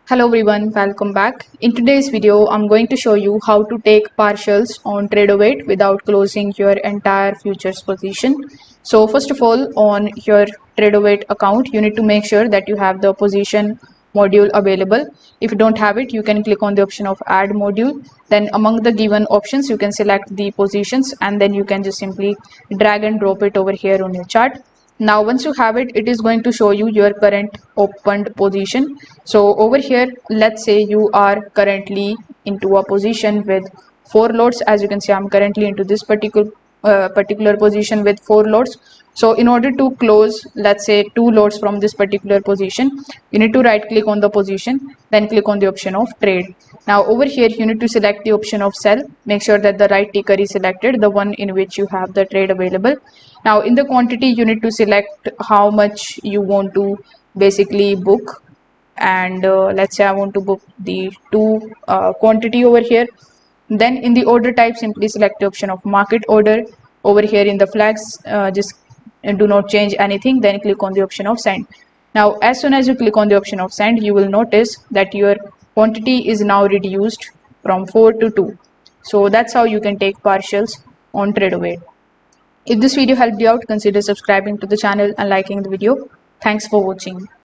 Hello everyone, welcome back. In today's video, I'm going to show you how to take partials on Tradovate without closing your entire futures position. So first of all, on your Tradovate account, you need to make sure that you have the position module available. If you don't have it, you can click on the option of add module. Then among the given options, you can select the positions and then you can just simply drag and drop it over here on your chart. Now once you have it, it is going to show you your current opened position. So over here, let's say you are currently into a position with 4 lots. As you can see, I'm currently into this particular position with 4 lots. So in order to close, let's say 2 lots from this particular position, you need to right click on the position, then click on the option of trade. Now over here, you need to select the option of sell. Make sure that the right ticker is selected, the one in which you have the trade available. Now in the quantity, you need to select how much you want to basically book. And let's say I want to book the two quantity over here. Then in the order type, simply select the option of market order. Over here in the flags, just do not change anything, then click on the option of send. Now as soon as you click on the option of send, you will notice that your quantity is now reduced from 4 to 2. So that's how you can take partials on Tradovate. If this video helped you out, consider subscribing to the channel and liking the video. Thanks for watching.